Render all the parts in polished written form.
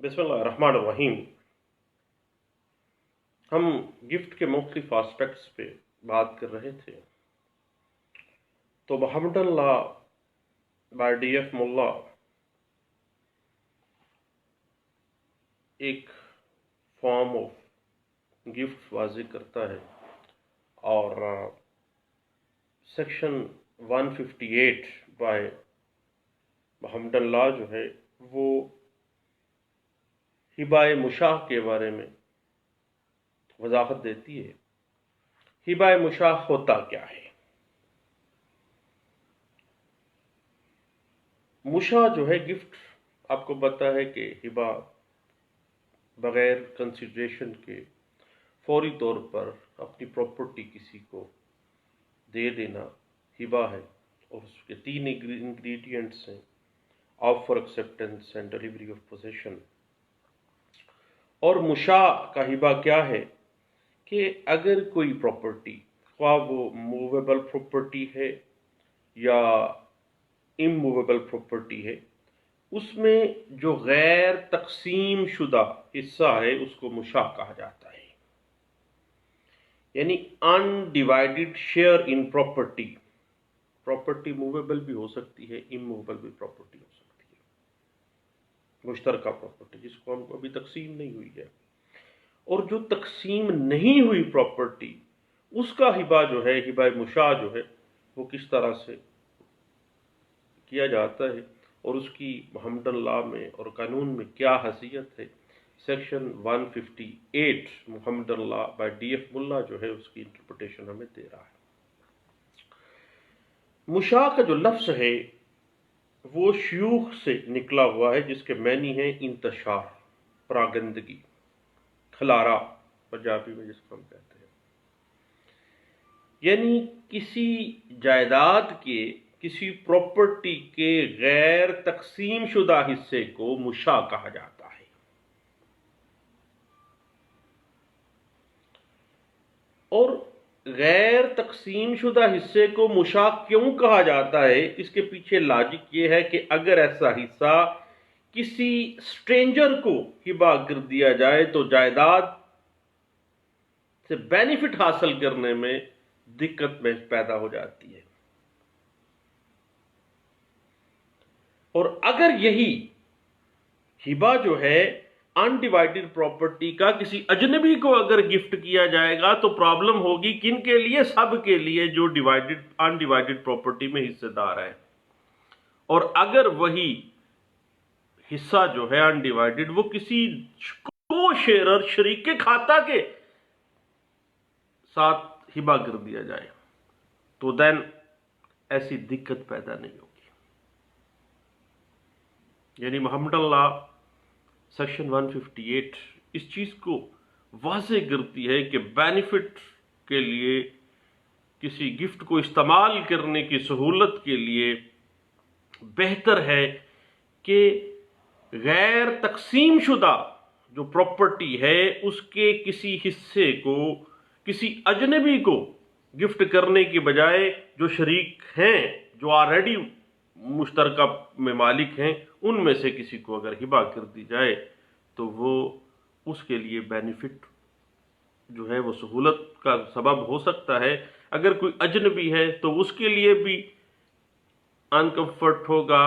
بسم اللہ الرحمن الرحیم۔ ہم گفٹ کے مختلف آسپیکٹس پہ بات کر رہے تھے، تو محمد اللہ بائی ڈی ایف ملا ایک فارم آف گفٹ واضح کرتا ہے، اور سیکشن 158 بائی محمد اللہ جو ہے وہ ہبہ مشاع کے بارے میں وضاحت دیتی ہے۔ ہبہ مشاع ہوتا کیا ہے؟ مشاع جو ہے گفٹ، آپ کو پتا ہے کہ ہبہ بغیر کنسیڈریشن کے فوری طور پر اپنی پراپرٹی کسی کو دے دینا ہبہ ہے، اور اس کے 3 انگریڈینٹس ہیں: offer, acceptance and delivery of position. اور مشاع کا ہبہ کیا ہے کہ اگر کوئی پراپرٹی، خواہ وہ موویبل پراپرٹی ہے یا اموویبل پراپرٹی ہے، اس میں جو غیر تقسیم شدہ حصہ ہے اس کو مشاع کہا جاتا ہے، یعنی undivided share in property. Property movable بھی ہو سکتی ہے، اموویبل بھی پراپرٹی ہو سکتی ہے، مشترکہ پراپرٹی جس کو ہم کو ابھی تقسیم نہیں ہوئی ہے۔ اور جو تقسیم نہیں ہوئی پراپرٹی، اس کا ہبہ جو ہے، ہبہ مشاع جو ہے، وہ کس طرح سے کیا جاتا ہے، اور اس کی محمد اللہ میں اور قانون میں کیا حیثیت ہے، سیکشن 158 محمد اللہ بائی ڈی ایف ملا جو ہے اس کی انٹرپریٹیشن ہمیں دے رہا ہے۔ مشاع کا جو لفظ ہے وہ شیوخ سے نکلا ہوا ہے، جس کے معنی ہے انتشار، پراگندگی، کھلارا پنجابی میں جس کو ہم کہتے ہیں، یعنی کسی جائیداد کے، کسی پراپرٹی کے غیر تقسیم شدہ حصے کو مشاع کہا جاتا ہے۔ اور غیر تقسیم شدہ حصے کو مشاع کیوں کہا جاتا ہے، اس کے پیچھے لاجک یہ ہے کہ اگر ایسا حصہ کسی اسٹرینجر کو ہبہ کر دیا جائے تو جائیداد سے بینیفٹ حاصل کرنے میں دقت پیدا ہو جاتی ہے، اور اگر یہی ہبہ جو ہے انڈیوائیڈڈ پراپرٹی کا کسی اجنبی کو اگر گفٹ کیا جائے گا تو پرابلم ہوگی کن کے لیے؟ سب کے لیے جو انڈیوائیڈڈ پراپرٹی میں حصے دار ہے۔ اور اگر وہی حصہ جو ہے انڈیوائیڈڈ وہ کسی کو شیئرر، شریک کھاتہ کے ساتھ ہبہ کر دیا جائے تو دین ایسی دقت پیدا نہیں ہوگی۔ یعنی محمد اللہ سیکشن 158 اس چیز کو واضح کرتی ہے کہ بینیفٹ کے لیے، کسی گفٹ کو استعمال کرنے کی سہولت کے لیے بہتر ہے کہ غیر تقسیم شدہ جو پراپرٹی ہے اس کے کسی حصے کو کسی اجنبی کو گفٹ کرنے کی بجائے جو شریک ہیں، جو آلریڈی مشترکہ میں مالک ہیں، ان میں سے کسی کو اگر ہبہ کر دی جائے تو وہ اس کے لیے بینیفٹ جو ہے وہ سہولت کا سبب ہو سکتا ہے۔ اگر کوئی اجنبی ہے تو اس کے لیے بھی انکمفرٹ ہوگا،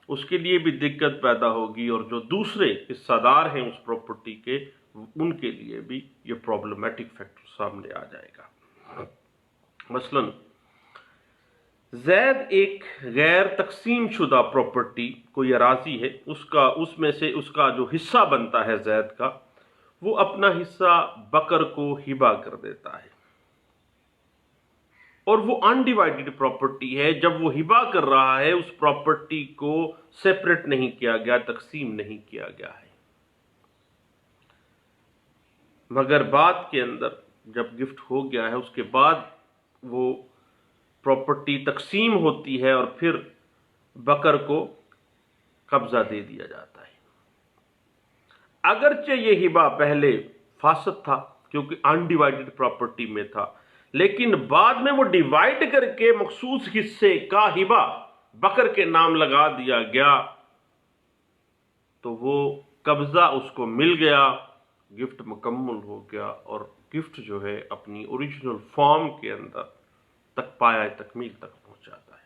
اس کے لیے بھی دقت پیدا ہوگی، اور جو دوسرے حصہ دار ہیں اس پراپرٹی کے، ان کے لیے بھی یہ پرابلمٹک فیکٹر سامنے آ جائے گا۔ مثلاً زید ایک غیر تقسیم شدہ پراپرٹی، کوئی اراضی ہے، اس میں سے اس کا جو حصہ بنتا ہے زید کا، وہ اپنا حصہ بکر کو ہبہ کر دیتا ہے، اور وہ انڈیوائیڈڈ پراپرٹی ہے۔ جب وہ ہبہ کر رہا ہے اس پراپرٹی کو سیپریٹ نہیں کیا گیا، تقسیم نہیں کیا گیا ہے، مگر بعد کے اندر جب گفٹ ہو گیا ہے اس کے بعد وہ پراپرٹی تقسیم ہوتی ہے اور پھر بکر کو قبضہ دے دیا جاتا ہے۔ اگرچہ یہ ہبہ پہلے فاسد تھا کیونکہ انڈیوائیڈڈ پراپرٹی میں تھا، لیکن بعد میں وہ ڈیوائیڈ کر کے مخصوص حصے کا ہبہ بکر کے نام لگا دیا گیا، تو وہ قبضہ اس کو مل گیا، گفٹ مکمل ہو گیا اور گفٹ جو ہے اپنی اوریجنل فارم کے اندر تک پایہ تکمیل تک پہنچ جاتا ہے۔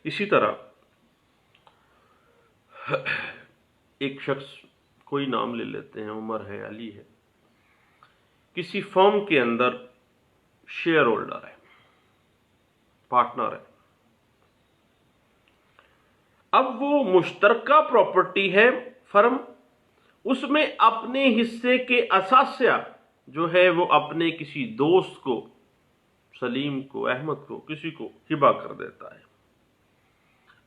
اسی طرح ایک شخص، کوئی نام لے لیتے ہیں، عمر ہے، علی ہے، کسی فرم کے اندر شیئر ہولڈر ہے، پارٹنر ہے۔ اب وہ مشترکہ پراپرٹی ہے فرم، اس میں اپنے حصے کے اثاثیہ جو ہے وہ اپنے کسی دوست کو، سلیم کو، احمد کو، کسی کو ہبہ کر دیتا ہے۔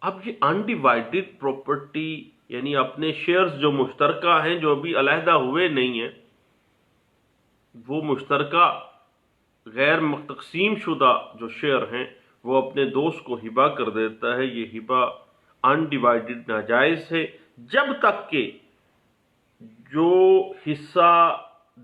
اب یہ انڈیوائیڈڈ پراپرٹی یعنی اپنے شیئرز جو مشترکہ ہیں، جو بھی علیحدہ ہوئے نہیں ہیں، وہ مشترکہ غیر تقسیم شدہ جو شیئر ہیں وہ اپنے دوست کو ہبہ کر دیتا ہے۔ یہ ہبہ انڈیوائیڈڈ ناجائز ہے جب تک کہ جو حصہ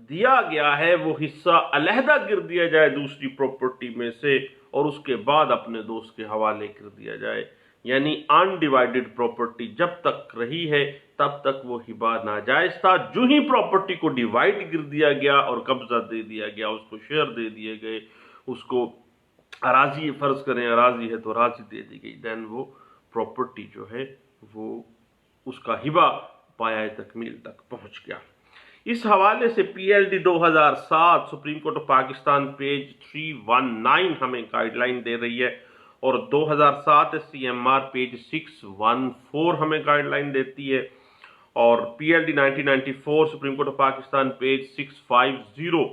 دیا گیا ہے وہ حصہ علیحدہ کر دیا جائے دوسری پراپرٹی میں سے اور اس کے بعد اپنے دوست کے حوالے کر دیا جائے۔ یعنی انڈیوائیڈڈ پراپرٹی جب تک رہی ہے تب تک وہ ہبہ ناجائز تھا۔ جو ہی پراپرٹی کو ڈیوائیڈ کر دیا گیا اور قبضہ دے دیا گیا، اس کو شیئر دے دیے گئے، اس کو اراضی، فرض کریں اراضی ہے تو اراضی دے دی گئی، دین وہ پراپرٹی جو ہے وہ اس کا ہبہ پایہ تکمیل تک پہنچ گیا۔ اس حوالے سے پی L D 2007 supreme court of Pakistan page 319 ہمیں گائیڈ لائن دے رہی ہے، اور 2007 سی ایم آر پیج 614 ہمیں گائیڈ لائن دیتی ہے، اور پی L D 1994 supreme court of Pakistan page 650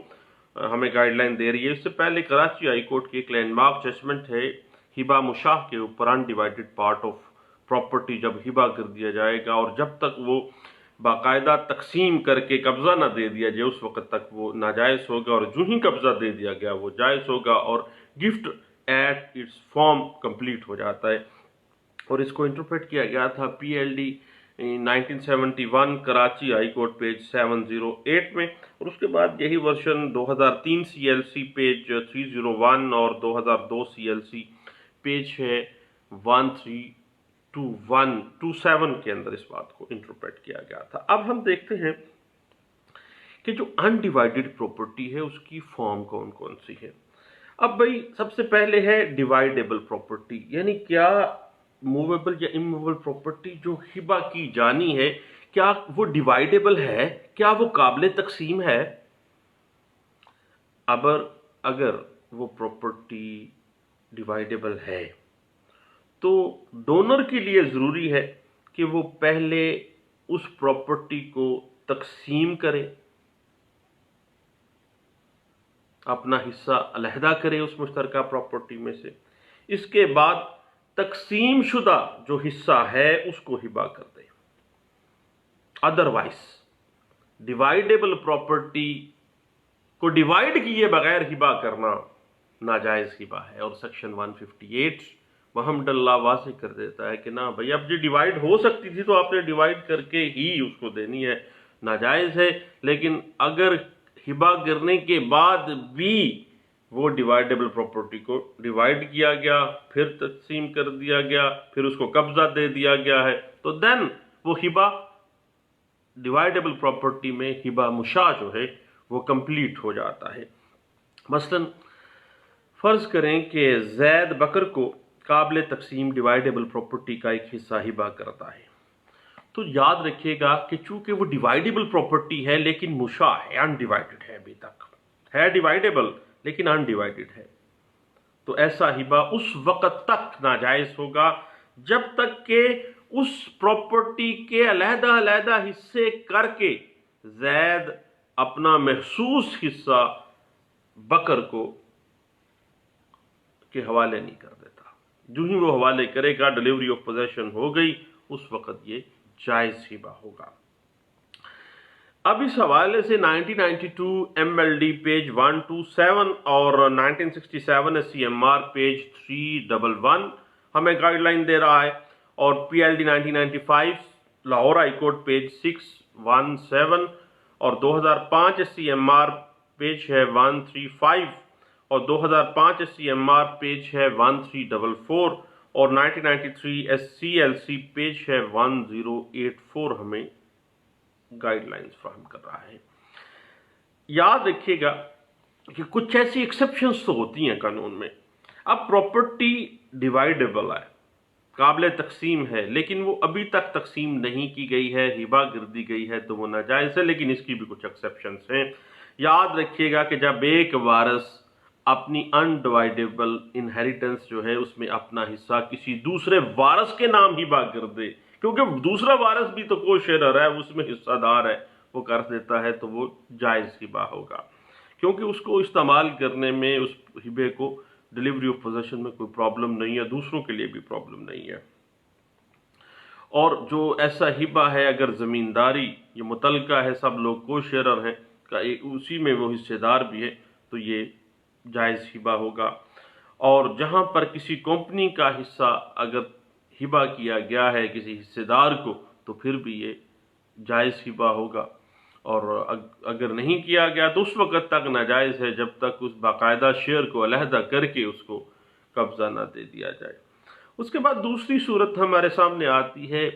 ہمیں گائیڈ لائن دے رہی ہے۔ اس سے پہلے کراچی ہائی کورٹ کی ایک لینڈ مارک ججمنٹ ہے ہبہ مشاہ کے اوپر، انڈیوائیڈڈ پارٹ آف پراپرٹی جب ہبہ کر دیا جائے گا اور جب تک وہ باقاعدہ تقسیم کر کے قبضہ نہ دے دیا جائے اس وقت تک وہ ناجائز ہوگا، اور جو ہی قبضہ دے دیا گیا وہ جائز ہوگا اور gift at its form complete ہو جاتا ہے۔ اور اس کو انٹرپریٹ کیا گیا تھا P L D 1971 Karachi high court page 708 میں، اور اس کے بعد یہی version 2003 C L C page 301 اور 2002 سی ایل سی پیج ہے 1327 کے اندر اس بات کو انٹرپریٹ کیا گیا تھا۔ اب ہم دیکھتے ہیں کہ جو انڈیوائیڈڈ پراپرٹی ہے اس کی فارم کون کون سی ہے۔ اب بھئی سب سے پہلے ہے ڈیوائیڈیبل پراپرٹی، یعنی کیا موویبل یا اموویبل پراپرٹی جو ہبہ کی جانی ہے کیا وہ ڈیوائیڈیبل ہے، کیا وہ قابل تقسیم ہے۔ اگر وہ پراپرٹی ڈیوائیڈیبل ہے تو ڈونر کے لیے ضروری ہے کہ وہ پہلے اس پراپرٹی کو تقسیم کرے، اپنا حصہ علیحدہ کرے اس مشترکہ پراپرٹی میں سے، اس کے بعد تقسیم شدہ جو حصہ ہے اس کو ہبہ کر دے۔ ادروائز ڈیوائیڈیبل پراپرٹی کو ڈیوائیڈ کیے بغیر ہبہ کرنا ناجائز ہبہ ہے، اور سیکشن 158 محمد اللہ واضح کر دیتا ہے کہ نہ بھئی اب یہ ڈیوائیڈ ہو سکتی تھی تو آپ نے ڈیوائیڈ کر کے ہی اس کو دینی ہے، ناجائز ہے۔ لیکن اگر ہبہ کرنے کے بعد بھی وہ ڈیوائیڈیبل پراپرٹی کو ڈیوائیڈ کیا گیا، پھر تقسیم کر دیا گیا، پھر اس کو قبضہ دے دیا گیا ہے، تو دین وہ ہبہ ڈیوائیڈیبل پراپرٹی میں ہبہ مشاہ جو ہے وہ کمپلیٹ ہو جاتا ہے۔ مثلا فرض کریں کہ زید بکر کو قابل تقسیم ڈیوائیڈیبل پراپرٹی کا ایک حصہ ہبہ کرتا ہے، تو یاد رکھیے گا کہ چونکہ وہ ڈیوائیڈیبل پراپرٹی ہے لیکن مشاہ ہے، انڈیوائیڈڈ ہے، ابھی تک ہے ڈیوائیڈیبل لیکن انڈیوائیڈڈ ہے، تو ایسا ہبہ اس وقت تک ناجائز ہوگا جب تک کہ اس پراپرٹی کے علیحدہ علیحدہ حصے کر کے زید اپنا محسوس حصہ بکر کو کے حوالے نہیں کر دیتا۔ جو ہی وہ حوالے کرے گا، ڈیلیوری آف پوزیشن ہو گئی، اس وقت یہ جائز ہبہ ہوگا۔ اب اس حوالے سے 1992 ایم ایل ڈی پیج 127 اور 1967 سی ایم آر پیج 311 ہمیں گائیڈ لائن دے رہا ہے، اور پی L D 1995 Lahore high court page 617 اور 2005 سی ایم آر پیج ہے 135 اور 2005 سی ایم آر پیج ہے 1344 اور 1993 SCLC پیج ہے 1084 ہمیں گائیڈ لائنز فراہم کر رہا ہے۔ یاد رکھیے گا کہ کچھ ایسی ایکسیپشنز تو ہوتی ہیں قانون میں۔ اب پراپرٹی ڈیوائیڈیبل ہے، قابل تقسیم ہے، لیکن وہ ابھی تک تقسیم نہیں کی گئی ہے، ہبہ کر دی گئی ہے، تو وہ ناجائز ہے، لیکن اس کی بھی کچھ ایکسیپشنز ہیں۔ یاد رکھیے گا کہ جب ایک وارث اپنی انڈیوائیڈیبل انہیریٹنس جو ہے اس میں اپنا حصہ کسی دوسرے وارث کے نام ہبہ کر دے، کیونکہ دوسرا وارث بھی تو کو شیئرر ہے، اس میں حصہ دار ہے، وہ کر دیتا ہے، تو وہ جائز ہبہ ہوگا، کیونکہ اس کو استعمال کرنے میں، اس ہبے کو ڈیلیوری آف پوزیشن میں کوئی پرابلم نہیں ہے، دوسروں کے لیے بھی پرابلم نہیں ہے۔ اور جو ایسا ہبہ ہے اگر زمینداری یہ متعلقہ ہے، سب لوگ کو شیئرر ہیں، اسی میں وہ حصے دار بھی ہے، تو یہ جائز ہبہ ہوگا۔ اور جہاں پر کسی کمپنی کا حصہ اگر ہبہ کیا گیا ہے کسی حصے دار کو، تو پھر بھی یہ جائز ہبہ ہوگا، اور اگر نہیں کیا گیا تو اس وقت تک ناجائز ہے جب تک اس باقاعدہ شیئر کو علیحدہ کر کے اس کو قبضہ نہ دے دیا جائے۔ اس کے بعد دوسری صورت ہمارے سامنے آتی ہے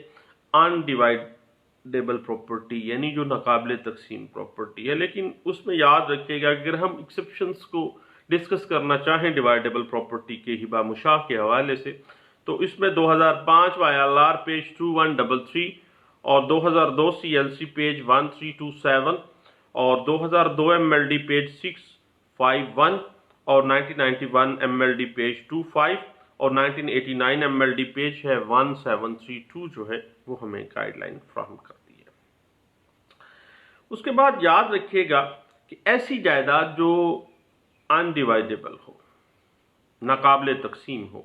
انڈیوائیڈیبل پراپرٹی، یعنی جو ناقابل تقسیم پراپرٹی ہے، لیکن اس میں یاد رکھیے گا اگر ہم ایکسیپشنز کو ڈسکس کرنا چاہیں ڈیوائیڈیبل پراپرٹی کے ہبہ مشاع کے حوالے سے، تو اس میں 2005 ILR پیج 2133 اور 2002 CLC پیج 1327 اور 2002 MLD پیج 651 اور 1991 MLD پیج 25 اور 1989 MLD پیج ہے 1732 جو ہے وہ ہمیں گائیڈ لائن فراہم کرتی ہے۔ اس کے بعد یاد رکھیے گا کہ ایسی جائیداد جو انڈیوائیڈیبل ہو، ناقابل تقسیم ہو،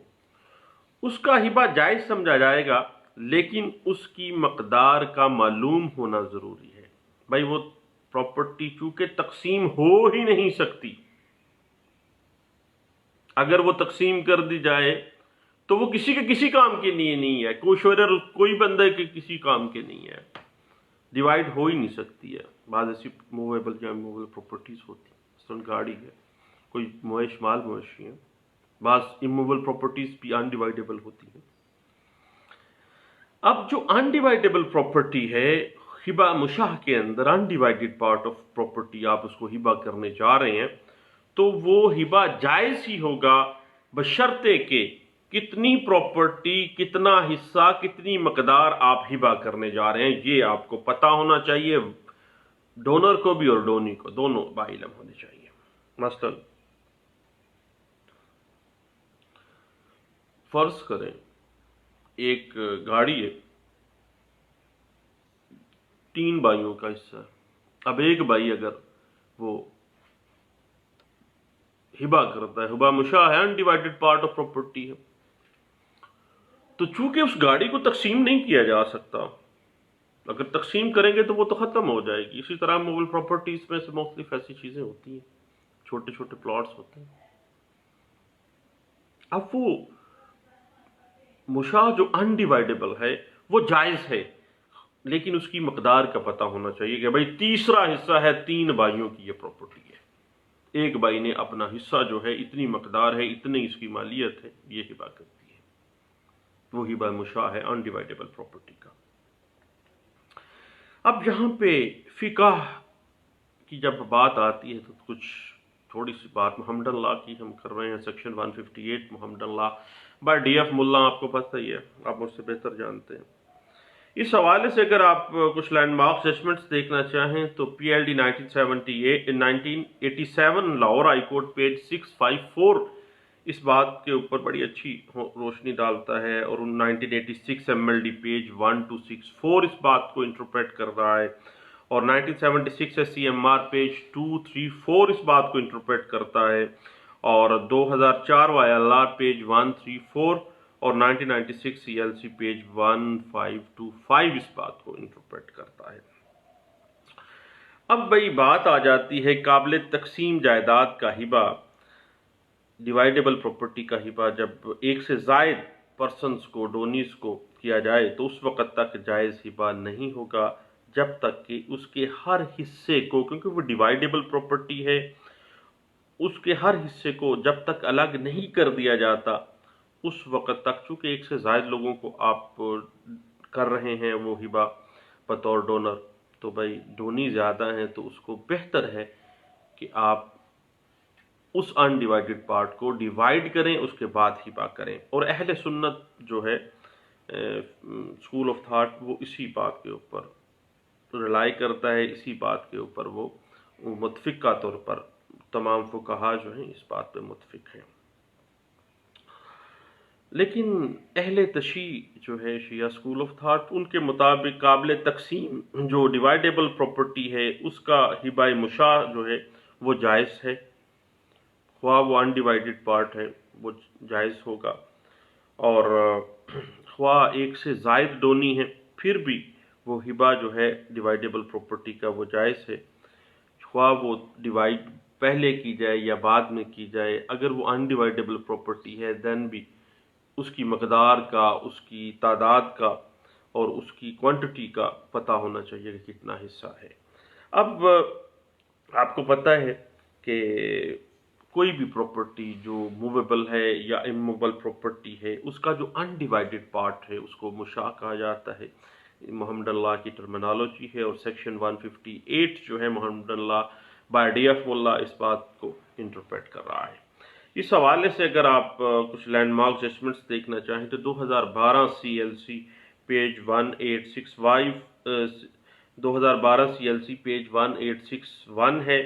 اس کا ہبہ جائز سمجھا جائے گا، لیکن اس کی مقدار کا معلوم ہونا ضروری ہے۔ بھائی وہ پراپرٹی چونکہ تقسیم ہو ہی نہیں سکتی، اگر وہ تقسیم کر دی جائے تو وہ کسی کے کسی کام کے لیے نہیں ہے، کوئی شیئرر کوئی بندے کے کسی کام کے نہیں ہے، ڈیوائیڈ ہو ہی نہیں سکتی ہے۔ بعض ایسی موویبل یا موویبل پراپرٹیز ہوتی ہیں، مثلاً گاڑی ہے، کوئی مویش مال مویشی ہیں، بعض اموویبل پراپرٹیز بھی انڈیوائیڈیبل ہوتی ہیں۔ اب جو انڈیوائیڈیبل پراپرٹی ہے، ہبہ مشاع کے اندر انڈیوائیڈیڈ پارٹ آف پراپرٹی آپ اس کو ہبہ کرنے جا رہے ہیں، تو وہ ہبہ جائز ہی ہوگا بشرطے کہ کتنی پراپرٹی، کتنا حصہ، کتنی مقدار آپ ہبہ کرنے جا رہے ہیں یہ آپ کو پتہ ہونا چاہیے، ڈونر کو بھی اور ڈونی کو، دونوں باعلم ہونے چاہیے۔ مثلا فرض کریں ایک گاڑی ہے، 3 بھائیوں کا حصہ ہے، اب ایک بھائی اگر وہ ہبہ کرتا ہے، ہبہ مشاع ہے، انڈیوائیڈڈ پارٹ آف پراپرٹی ہے، تو چونکہ اس گاڑی کو تقسیم نہیں کیا جا سکتا، اگر تقسیم کریں گے تو وہ تو ختم ہو جائے گی۔ اسی طرح موبل پراپرٹیز میں سے مختلف ایسی چیزیں ہوتی ہیں، چھوٹے چھوٹے پلاٹس ہوتے ہیں۔ اب وہ مشاع جو انڈیوائیڈیبل ہے وہ جائز ہے، لیکن اس کی مقدار کا پتہ ہونا چاہیے کہ بھائی تیسرا حصہ ہے، 3 بھائیوں کی یہ پراپرٹی ہے، ایک بھائی نے اپنا حصہ جو ہے اتنی مقدار ہے، اتنی اس کی مالیت ہے، یہ ہبہ کرتی ہے، وہ ہبہ مشاع ہے انڈیوائیڈیبل پراپرٹی کا۔ اب یہاں پہ فقہ کی جب بات آتی ہے تو کچھ تھوڑی سی بات محمدن لا کی ہم کر رہے ہیں، section 158 Mohammedan law by D F Mulla, آپ کو پتہ ہی ہے، آپ مجھ سے بہتر جانتے ہیں۔ اس حوالے سے اگر آپ کچھ لینڈ مارک ججمنٹس دیکھنا چاہیں تو پی L D 1987 Lahore high court page 654 اس بات کے اوپر بڑی اچھی روشنی ڈالتا ہے، اور 1986 ایم ایل ڈی پیج 1264 اس بات کو انٹرپریٹ کر رہا ہے، اور 1976 S C M R page 234 اس بات کو انٹرپریٹ کرتا ہے، اور 2004 وائی ایل آر پیج 134 اور 1996 سی ایل سی پیج 1525 اس بات کو انٹرپریٹ کرتا ہے۔ اب بھئی بات آ جاتی ہے قابل تقسیم جائیداد کا ہبہ، ڈیوائیڈیبل پراپرٹی کا ہبہ جب ایک سے زائد پرسنز کو، ڈونیز کو کیا جائے تو اس وقت تک جائز ہبہ نہیں ہوگا جب تک کہ اس کے ہر حصے کو، کیونکہ وہ ڈیوائیڈیبل پراپرٹی ہے، اس کے ہر حصے کو جب تک الگ نہیں کر دیا جاتا اس وقت تک، چونکہ ایک سے زائد لوگوں کو آپ کر رہے ہیں وہ ہبہ بطور ڈونر، تو بھائی ڈونی زیادہ ہیں تو اس کو بہتر ہے کہ آپ اس ان ڈیوائیڈڈ پارٹ کو ڈیوائیڈ کریں، اس کے بعد ہبہ کریں۔ اور اہل سنت جو ہے اسکول آف تھاٹ، وہ اسی بات کے اوپر رلائی کرتا ہے، اسی بات کے اوپر وہ متفقہ طور پر تمام فقہا جو ہیں اس بات پہ متفق ہیں۔ لیکن اہل تشیع جو ہے شیعہ اسکول آف تھاٹ، ان کے مطابق قابل تقسیم جو ڈیوائیڈیبل پراپرٹی ہے اس کا ہبہ مشاع جو ہے وہ جائز ہے، خواہ وہ انڈیوائیڈڈ پارٹ ہے وہ جائز ہوگا، اور خواہ ایک سے زائد ڈونی ہے پھر بھی وہ ہبہ جو ہے ڈیوائیڈیبل پراپرٹی کا وہ جائز ہے، خواہ وہ ڈیوائیڈ پہلے کی جائے یا بعد میں کی جائے۔ اگر وہ انڈیوائیڈیبل پراپرٹی ہے دین بھی اس کی مقدار کا، اس کی تعداد کا اور اس کی کوانٹٹی کا پتہ ہونا چاہیے کہ کتنا حصہ ہے۔ اب آپ کو پتہ ہے کہ کوئی بھی پراپرٹی جو موویبل ہے یا اموویبل پراپرٹی ہے، اس کا جو انڈیوائیڈڈ پارٹ ہے اس کو مشاع کہا جاتا ہے، محمد اللہ کی ٹرمینالوجی ہے، اور سیکشن 158 جو ہے محمد اللہ بائی ڈی ایف ملا اس بات کو انٹرپریٹ کر رہا ہے۔ اس حوالے سے اگر آپ کچھ لینڈ مارک ججمنٹس دیکھنا چاہیں تو 2012 CLC پیج 1865 2012 CLC پیج 1861 ہے،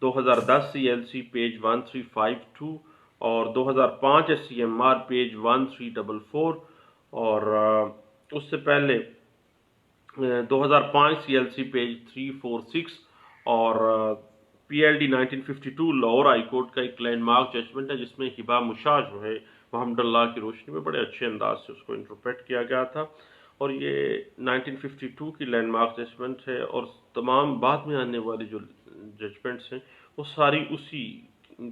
2010 CLC پیج 1352 اور 2005 SCMR پیج 1344، اور اس سے پہلے 2005 CLC پیج 346 اور PLD 1952 لاہور ہائی کورٹ کا ایک لینڈ مارک ججمنٹ ہے جس میں ہبہ مشاع جو ہے محمد اللہ کی روشنی میں بڑے اچھے انداز سے اس کو انٹرپریٹ کیا گیا تھا، اور یہ 1952 کی لینڈ مارک ججمنٹ ہے، اور تمام بعد میں آنے والی جو ججمنٹس ہیں وہ ساری اسی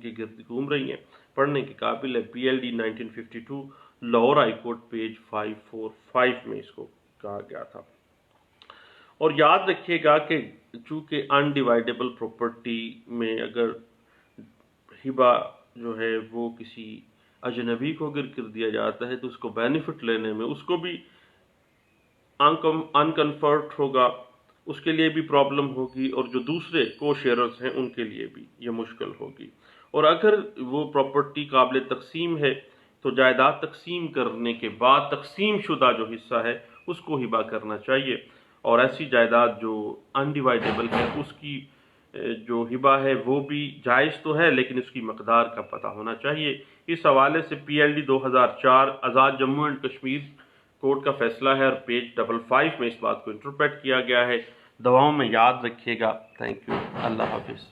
کے گرد گھوم رہی ہیں، پڑھنے کے قابل ہے۔ PLD 1952 Lahore high court page 545 میں اس کو کہا گیا تھا۔ اور یاد رکھیے گا کہ چونکہ انڈیوائیڈیبل پراپرٹی میں اگر ہبہ جو ہے وہ کسی اجنبی کو اگر کر دیا جاتا ہے تو اس کو بینیفٹ لینے میں اس کو بھی انکمفرٹ ہوگا، اس کے لیے بھی پرابلم ہوگی، اور جو دوسرے کو شیئرز ہیں ان کے لیے بھی یہ مشکل ہوگی۔ اور اگر وہ پراپرٹی قابل تقسیم ہے تو جائیداد تقسیم کرنے کے بعد تقسیم شدہ جو حصہ ہے اس کو ہبہ کرنا چاہیے، اور ایسی جائیداد جو انڈیوائیڈیبل ہے اس کی جو ہبہ ہے وہ بھی جائز تو ہے لیکن اس کی مقدار کا پتہ ہونا چاہیے۔ اس حوالے سے PLD 2004 Azad Jammu and Kashmir court کا فیصلہ ہے، اور پیج 55 میں اس بات کو انٹرپریٹ کیا گیا ہے۔ دعاؤں میں یاد رکھیے گا۔ تھینک یو، اللہ حافظ۔